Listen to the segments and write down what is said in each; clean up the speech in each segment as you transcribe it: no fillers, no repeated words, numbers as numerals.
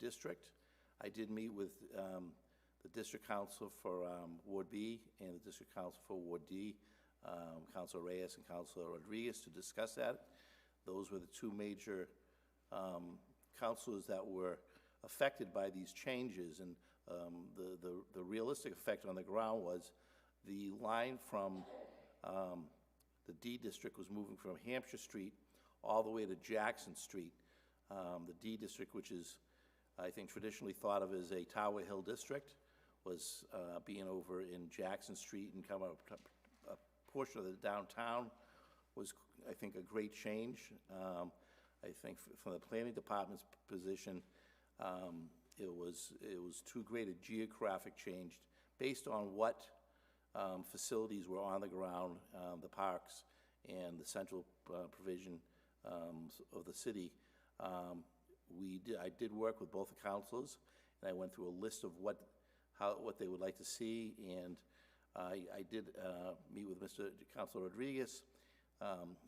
district. I did meet with the district council for Ward B and the district council for Ward D, Councilor Reyes and Councilor Rodriguez, to discuss that. Those were the two major councilors that were affected by these changes, and the realistic effect on the ground was the line from the D district was moving from Hampshire Street all the way to Jackson Street. The D district, which is, I think, traditionally thought of as a Tower Hill district, was being over in Jackson Street, and come up a portion of the downtown was, I think, a great change. I think from the planning department's position, it was too great a geographic change based on what facilities were on the ground, the parks and the central provision of the city. I did work with both the councils, and I went through a list of what they would like to see, and I did meet with Mr. Councilor Rodriguez.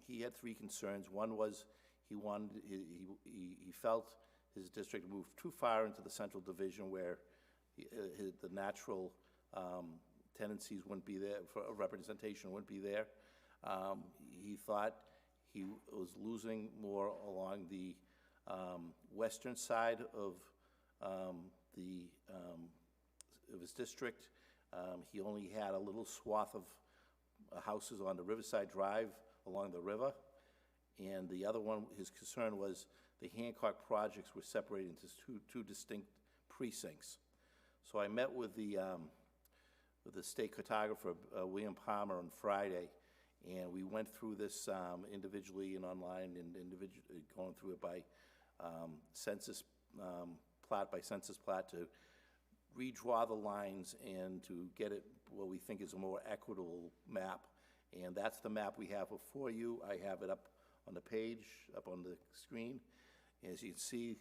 He had three concerns. One was he felt his district moved too far into the central division, where the natural tendencies wouldn't be there, for representation wouldn't be there. He thought he was losing more along the western side of his district. He only had a little swath of houses on the Riverside Drive along the river, and the other one, his concern was the Hancock projects were separated into two distinct precincts. So I met with the state cartographer, William Palmer, on Friday, and we went through this individually and online, and going through it by census plat by census plat, to redraw the lines and to get it what we think is a more equitable map. And that's the map we have before you. I have it up on the page, up on the screen. As you can see,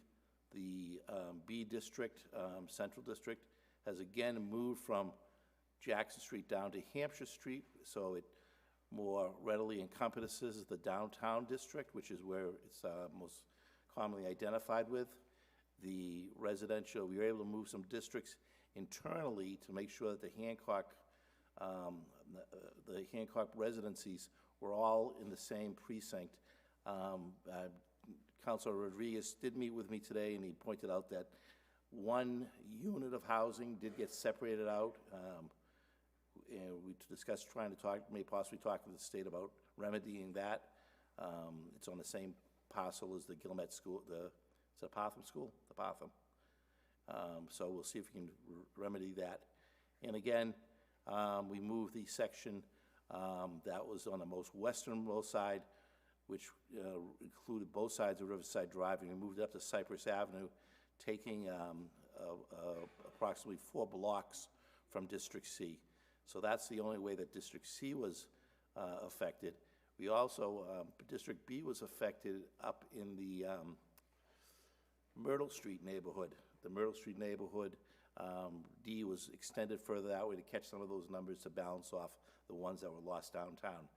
the B district, Central District, has again moved from Jackson Street down to Hampshire Street, so it more readily encompasses the downtown district, which is where it's most commonly identified with. The residential, we were able to move some districts internally to make sure that the Hancock residencies were all in the same precinct. Councilor Rodriguez did meet with me today, and he pointed out that one unit of housing did get separated out, and we discussed trying to possibly talk to the state about remedying that. It's on the same parcel as the Gilmet School, it's a Potham School, the Potham. So we'll see if we can remedy that. And again, we moved the section that was on the most westernmost side, which included both sides of Riverside Drive, and we moved it up to Cypress Avenue, taking approximately 4 blocks from District C. So that's the only way that District C was affected. We also, District B was affected up in the Myrtle Street neighborhood. The Myrtle Street neighborhood, D was extended further that way to catch some of those numbers to balance off the ones that were lost downtown.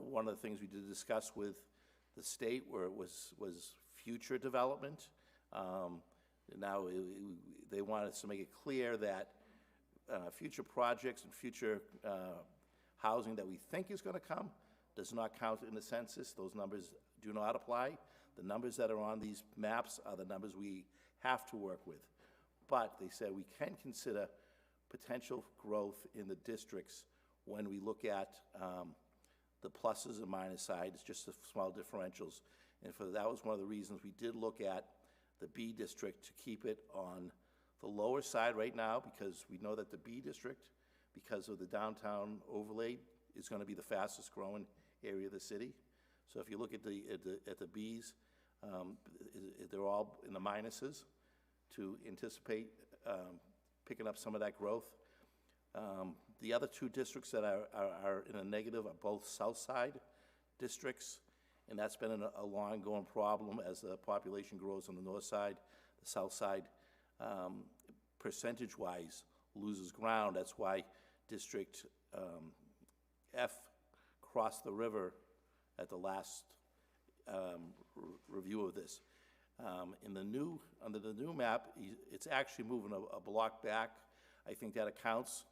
One of the things we did discuss with the state was future development. Now they wanted us to make it clear that future projects and future housing that we think is going to come does not count in the census. Those numbers do not apply. The numbers that are on these maps are the numbers we have to work with. But they said we can consider potential growth in the districts when we look at the pluses and minus sides, just the small differentials. And that was one of the reasons we did look at the B district to keep it on the lower side right now, because we know that the B district, because of the downtown overlay, is going to be the fastest growing area of the city. So if you look at the Bs, they're all in the minuses to anticipate picking up some of that growth. The other two districts that are in a negative are both south side districts, and that's been a long-going problem as the population grows on the north side. The south side, percentage-wise, loses ground. That's why District F crossed the river at the last review of this. Under the new map, it's actually moving a block back. I think that accounts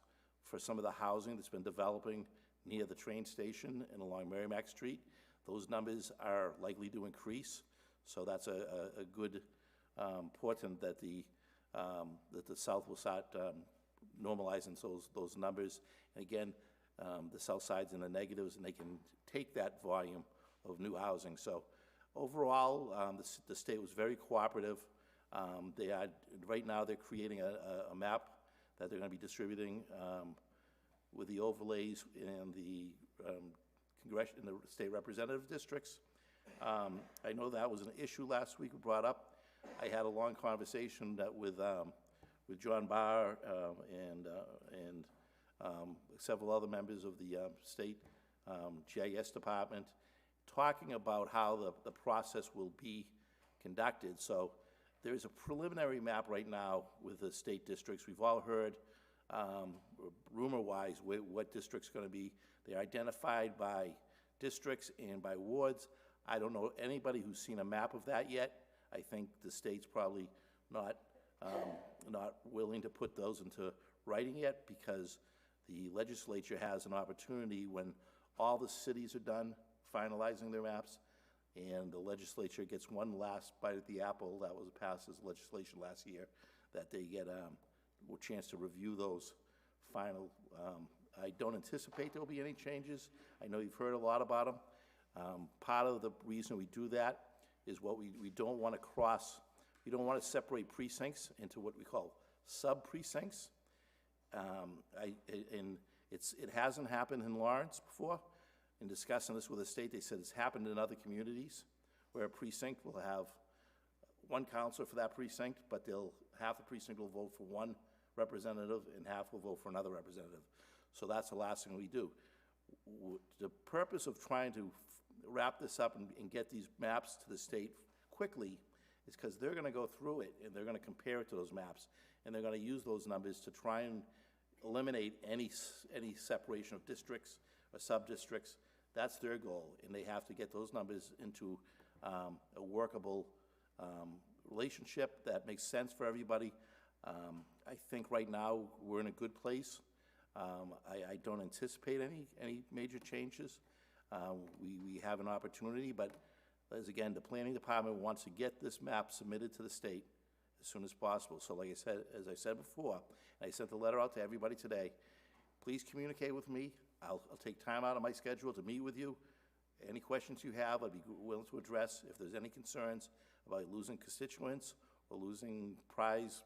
for some of the housing that's been developing near the train station and along Merrimack Street. Those numbers are likely to increase, so that's a good portent that the South will start normalizing those numbers. And again, the South Side's in the negatives, and they can take that volume of new housing. So overall, the state was very cooperative. Right now they're creating a map that they're going to be distributing with the overlays and the the state representative districts. I know that was an issue last week brought up. I had a long conversation with John Barr and several other members of the state GIS department, talking about how the process will be conducted. So there's a preliminary map right now with the state districts. We've all heard, rumor-wise, what district's going to be. They're identified by districts and by wards. I don't know anybody who's seen a map of that yet. I think the state's probably not willing to put those into writing yet, because the legislature has an opportunity when all the cities are done finalizing their maps, and the legislature gets one last bite at the apple that was passed as legislation last year, that they get a chance to review those final. I don't anticipate there'll be any changes. I know you've heard a lot about them. Part of the reason we do that is we don't want to we don't want to separate precincts into what we call sub-precincts. And it hasn't happened in Lawrence before. In discussing this with the state, they said it's happened in other communities where a precinct will have one counselor for that precinct, but half the precinct will vote for one representative and half will vote for another representative. So that's the last thing we do. The purpose of trying to wrap this up and get these maps to the state quickly is because they're going to go through it and they're going to compare it to those maps, and they're going to use those numbers to try and eliminate any separation of districts or sub-districts. That's their goal, and they have to get those numbers into a workable relationship that makes sense for everybody. I think right now we're in a good place. I don't anticipate any major changes. We have an opportunity, but again, the planning department wants to get this map submitted to the state as soon as possible. So like I said, as I said before, and I sent the letter out to everybody today, please communicate with me. I'll take time out of my schedule to meet with you. Any questions you have, I'd be willing to address. If there's any concerns about losing constituents or losing prize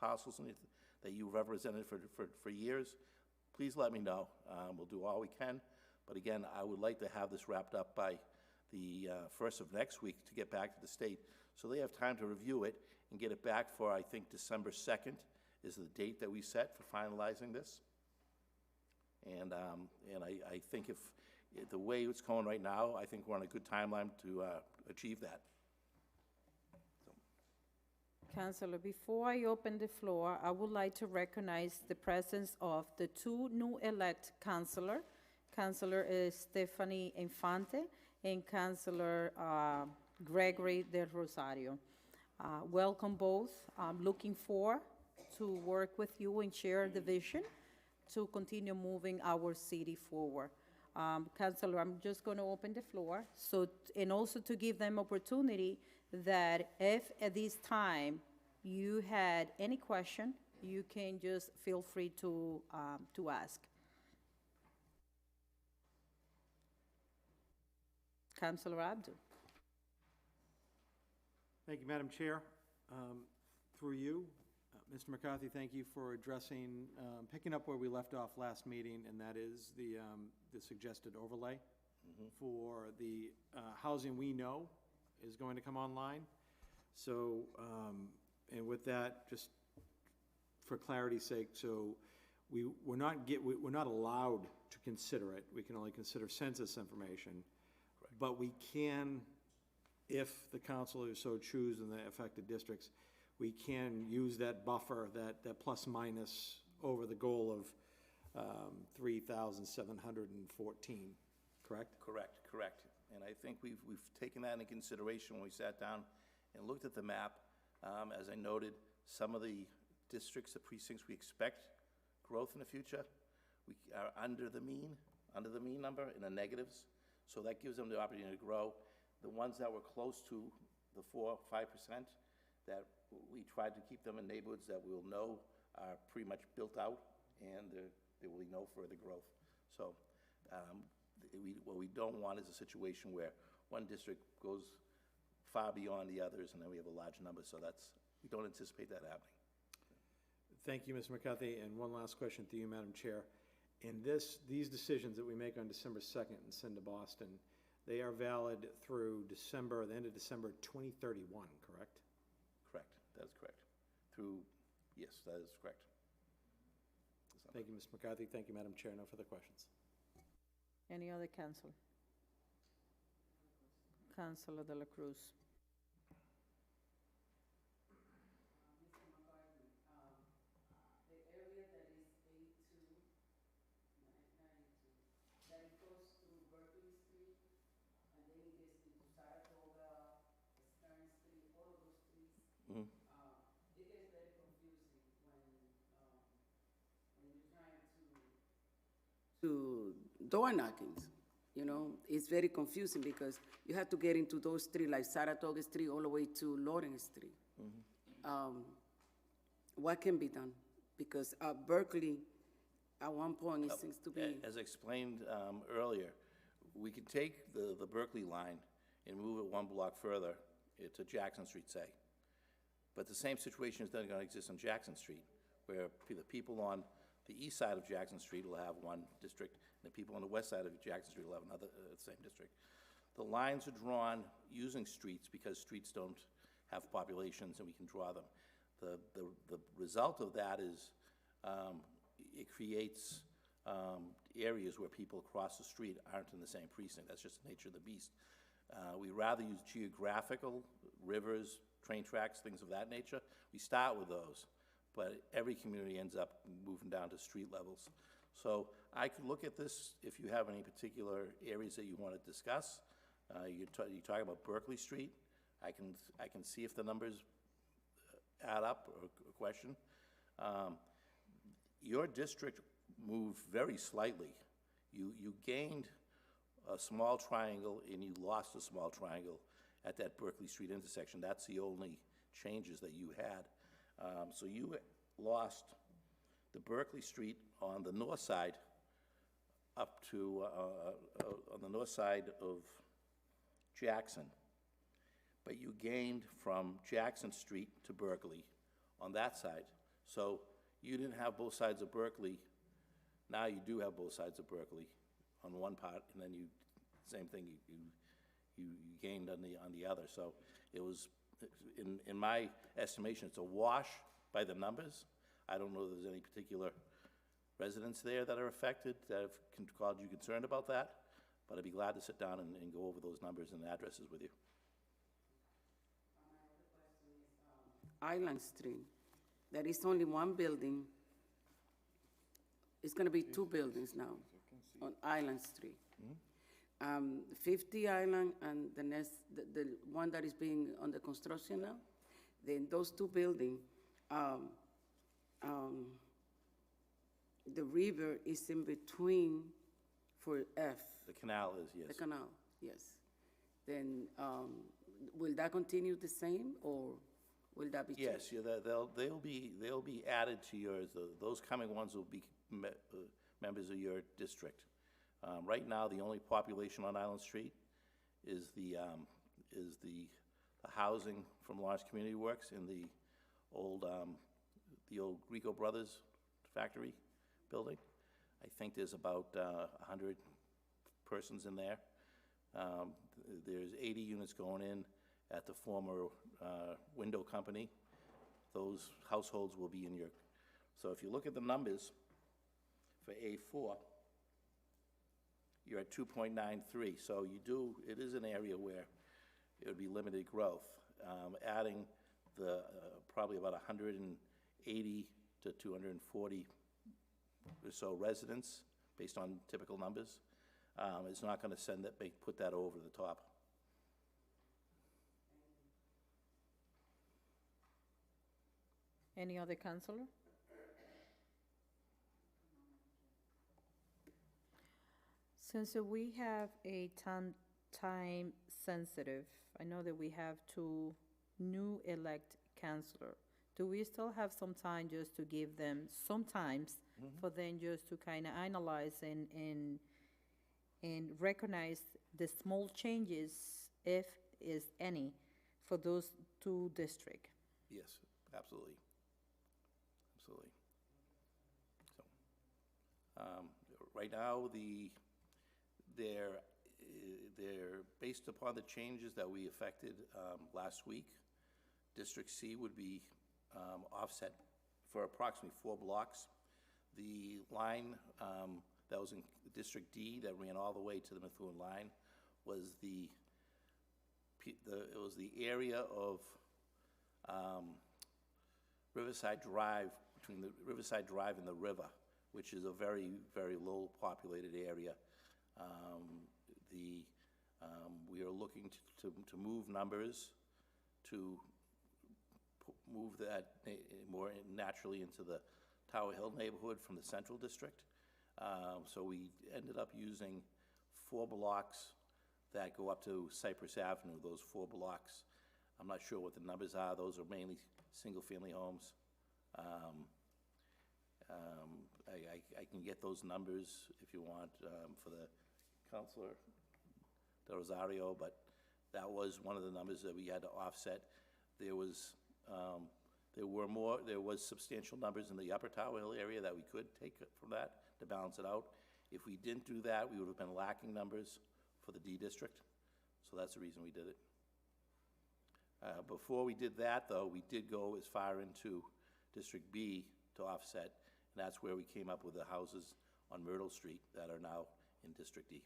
parcels that you've represented for years, please let me know. We'll do all we can. But again, I would like to have this wrapped up by the 1st of next week to get back to the state, so they have time to review it and get it back for, I think, December 2nd is the date that we set for finalizing this. And I think if the way it's going right now, I think we're on a good timeline to achieve that. Councilor, before I open the floor, I would like to recognize the presence of the two new elect councilor. Councilor Stephanie Infante and Councilor Gregory Del Rosario. Welcome both. I'm looking forward to work with you and share the vision to continue moving our city forward. Councilor, I'm just going to open the floor, and also to give them opportunity that if at this time you had any question, you can just feel free to ask. Councilor Abdu. Thank you, Madam Chair. Through you, Mr. McCarthy, thank you for addressing, picking up where we left off last meeting, and that is the suggested overlay for the housing we know is going to come online. So, and with that, just for clarity's sake, so we're not allowed to consider it. We can only consider census information, correct. But we can, if the councilors so choose in the affected districts, we can use that buffer, that plus minus over the goal of 3,714, correct? Correct. And I think we've taken that into consideration when we sat down and looked at the map. As I noted, some of the districts, the precincts we expect growth in the future, we are under the mean number in the negatives. So that gives them the opportunity to grow. The ones that were close to the 4 or 5%, that we tried to keep them in neighborhoods that we'll know are pretty much built out, and there will be no further growth. So what we don't want is a situation where one district goes far beyond the others, and then we have a large number. So we don't anticipate that happening. Thank you, Mr. McCarthy. And one last question to you, Madam Chair. In these decisions that we make on December 2nd and send to Boston, they are valid through the end of December 2031, correct? Correct. That is correct. Yes, that is correct. Thank you, Mr. McCarthy. Thank you, Madam Chair. No further questions. Any other council? Councilor De La Cruz. To door knockings, you know, it's very confusing because you have to get into those streets like Saratoga Street all the way to Lawrence Street. What can be done? Because Berkeley, at one point, it seems to be. As explained earlier, we could take the Berkeley line and move it one block further to Jackson Street, say. But the same situation is not going to exist on Jackson Street, where the people on the east side of Jackson Street will have one district, and the people on the west side of Jackson Street will have another, same district. The lines are drawn using streets because streets don't have populations and we can draw them. The result of that is it creates areas where people across the street aren't in the same precinct. That's just the nature of the beast. We rather use geographical, rivers, train tracks, things of that nature. We start with those, but every community ends up moving down to street levels. So I could look at this if you have any particular areas that you want to discuss. You talk about Berkeley Street. I can see if the numbers add up, or a question. Your district moved very slightly. You gained a small triangle and you lost a small triangle at that Berkeley Street intersection. That's the only changes that you had. So you lost the Berkeley Street on the north side up to, on the north side of Jackson, but you gained from Jackson Street to Berkeley on that side. So you didn't have both sides of Berkeley. Now you do have both sides of Berkeley on one part, and then same thing, you gained on the other. So it was, in my estimation, it's a wash by the numbers. I don't know if there's any particular residents there that are affected that have caused you concerned about that, but I'd be glad to sit down and go over those numbers and addresses with you. Island Street. There is only one building. It's going to be two buildings now on Island Street. 50 Island and the next, the one that is being under construction now. Then those two buildings, the river is in between for F. The canal is, yes. The canal, yes. Then will that continue the same, or will that be changed? Yes, yeah, they'll be added to yours. Those coming ones will be members of your district. Right now, the only population on Island Street is the housing from Lawrence Community Works in the old Rico Brothers factory building. I think there's about 100 persons in there. There's 80 units going in at the former window company. Those households will be in your, so if you look at the numbers for A4, you're at 2.93, so it is an area where it would be limited growth. Adding the probably about 180 to 240 or so residents, based on typical numbers, is not going to put that over the top. Any other counselor? Since we have a time sensitive, I know that we have two new elect counselor. Do we still have some time just to give them sometimes for them just to kind of analyze and recognize the small changes, if is any, for those two districts? Yes, absolutely. Absolutely. So, right now, they're based upon the changes that we effected last week. District C would be offset for approximately 4 blocks. The line that was in District D that ran all the way to the Methuen line was the area of Riverside Drive, between the Riverside Drive and the river, which is a very, very low populated area. We are looking to move numbers to move that more naturally into the Tower Hill neighborhood from the Central District. So we ended up using 4 blocks that go up to Cypress Avenue, those 4 blocks. I'm not sure what the numbers are. Those are mainly single-family homes. I can get those numbers if you want for the Counselor Del Rosario, but that was one of the numbers that we had to offset. There was substantial numbers in the Upper Tower Hill area that we could take from that to balance it out. If we didn't do that, we would have been lacking numbers for the D district, so that's the reason we did it. Before we did that, though, we did go as far into District B to offset, and that's where we came up with the houses on Myrtle Street that are now in District D.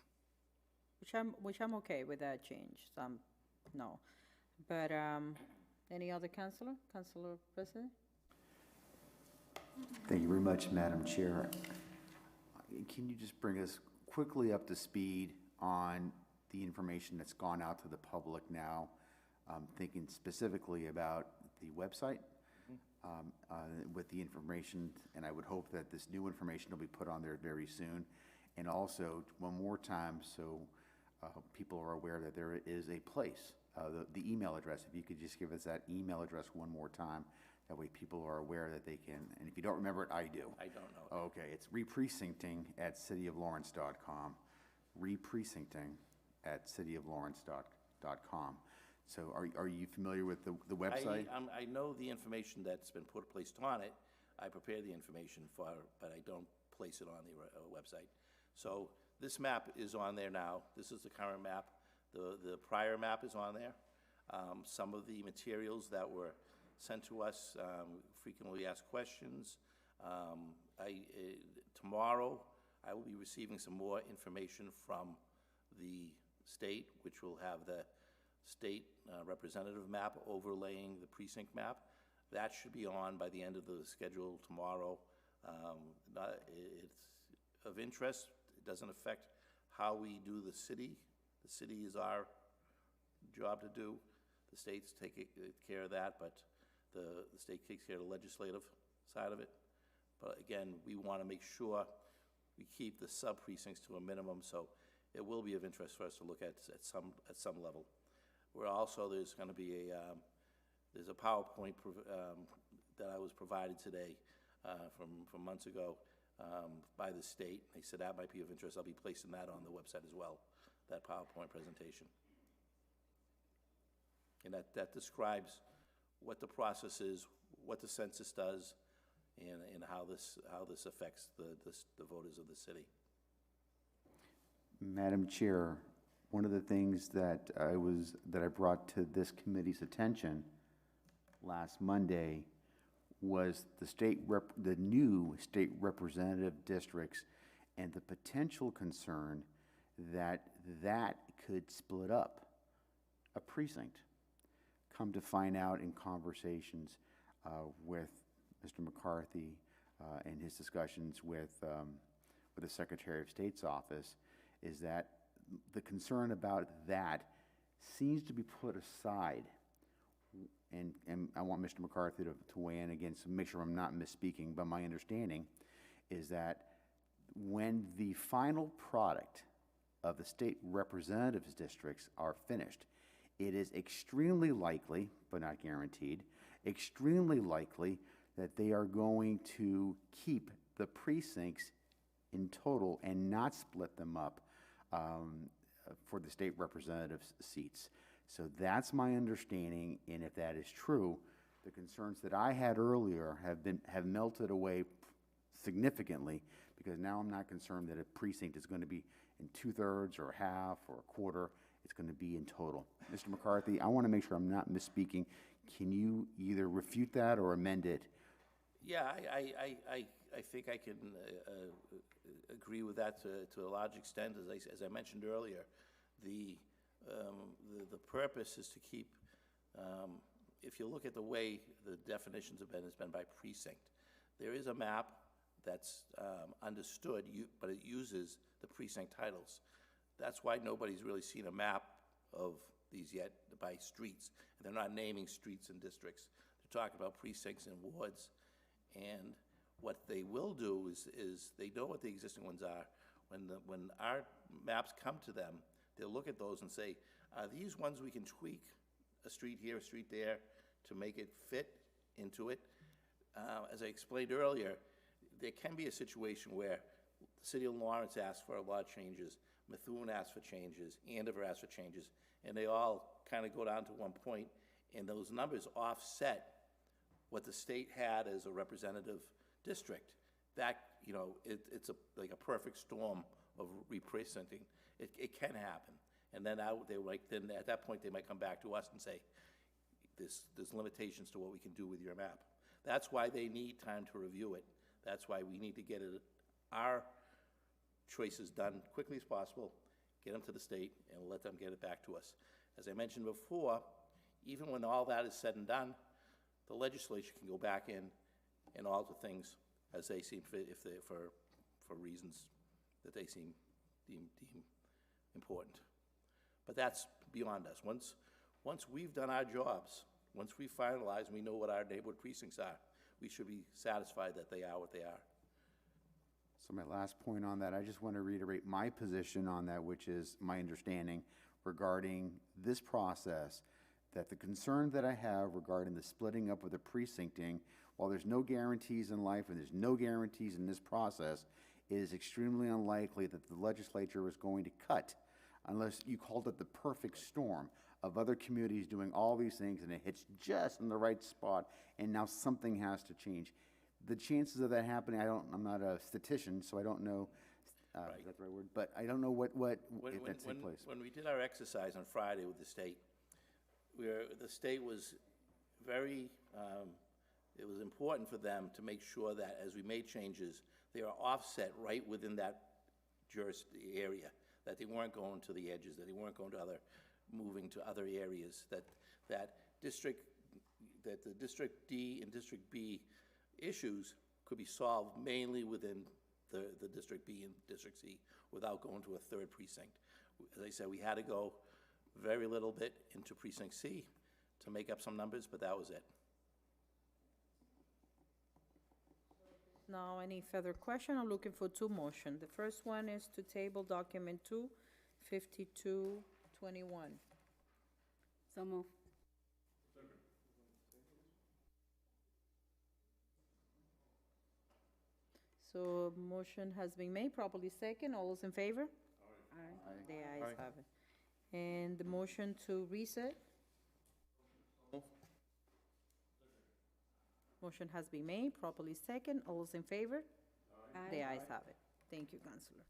Which I'm okay with that change, some, no. But, any other counselor? Counselor President? Thank you very much, Madam Chair. Can you just bring us quickly up to speed on the information that's gone out to the public now? Thinking specifically about the website with the information, and I would hope that this new information will be put on there very soon. And also, one more time, so people are aware that there is a place, the email address. If you could just give us that email address one more time, that way people are aware that they can, and if you don't remember it, I do. I don't know. Okay, it's reprecincting@cityoflawrence.com, reprecincting@cityoflawrence.com. So are you familiar with the website? I know the information that's been placed on it. I prepare the information for, but I don't place it on the website. So this map is on there now. This is the current map. The prior map is on there. Some of the materials that were sent to us, frequently asked questions. Tomorrow, I will be receiving some more information from the state, which will have the state representative map overlaying the precinct map. That should be on by the end of the schedule tomorrow. It's of interest. It doesn't affect how we do the city. The city is our job to do. The states take care of that, but the state takes care of the legislative side of it. But again, we want to make sure we keep the sub-precincts to a minimum, so it will be of interest for us to look at some level. We're also, there's going to be there's a PowerPoint that I was provided today from months ago by the state. They said that might be of interest. I'll be placing that on the website as well, that PowerPoint presentation. And that describes what the process is, what the census does, and how this affects the voters of the city. Madam Chair, one of the things that I brought to this committee's attention last Monday was the new state representative districts and the potential concern that could split up a precinct. Come to find out in conversations with Mr. McCarthy and his discussions with the Secretary of State's office, is that the concern about that seems to be put aside and I want Mr. McCarthy to weigh in again, so make sure I'm not misspeaking, but my understanding is that when the final product of the state representatives districts are finished, it is extremely likely, but not guaranteed, extremely likely that they are going to keep the precincts in total and not split them up for the state representatives seats. So that's my understanding, and if that is true, the concerns that I had earlier have melted away significantly, because now I'm not concerned that a precinct is going to be in 2/3 or half or a quarter. It's going to be in total. Mr. McCarthy, I want to make sure I'm not misspeaking. Can you either refute that or amend it? Yeah, I think I can agree with that to a large extent. As I mentioned earlier, the purpose is to keep, if you look at the way the definitions have been, it's been by precinct. There is a map that's understood, but it uses the precinct titles. That's why nobody's really seen a map of these yet by streets. And they're not naming streets and districts. They're talking about precincts and wards. And what they will do is they know what the existing ones are. When our maps come to them, they'll look at those and say, are these ones we can tweak, a street here, a street there, to make it fit into it? As I explained earlier, there can be a situation where the city of Lawrence asks for a lot of changes, Methuen asks for changes, Andover asks for changes, and they all kind of go down to one point, and those numbers offset what the state had as a representative district. That, you know, it's like a perfect storm of re-precincting. It can happen. And then then at that point, they might come back to us and say, there's limitations to what we can do with your map. That's why they need time to review it. That's why we need to get our choices done quickly as possible, get them to the state, and let them get it back to us. As I mentioned before, even when all that is said and done, the legislature can go back in and alter things as they seem fit, for reasons that they deem important. But that's beyond us. Once we've done our jobs, once we finalize and we know what our neighborhood precincts are, we should be satisfied that they are what they are. So my last point on that, I just want to reiterate my position on that, which is my understanding regarding this process, that the concern that I have regarding the splitting up of the precincting, while there's no guarantees in life and there's no guarantees in this process, it is extremely unlikely that the legislature is going to cut, unless you called it the perfect storm of other communities doing all these things and it hits just in the right spot and now something has to change. The chances of that happening, I'm not a statistician, so I don't know, Right. is that the right word? But I don't know if that's in place. When we did our exercise on Friday with the state, the state was very, it was important for them to make sure that as we made changes, they are offset right within that area, that they weren't going to the edges, that they weren't going to moving to other areas, that the District D and District B issues could be solved mainly within the District B and District C without going to a third precinct. As I said, we had to go very little bit into Precinct C to make up some numbers, but that was it. Now, any further question? I'm looking for two motions. The first one is to table document 25221. So move. So motion has been made, properly second. All those in favor? Aye. The ayes have it. And the motion to reset? Motion has been made, properly second. All those in favor? The ayes have it. Thank you, Councilor.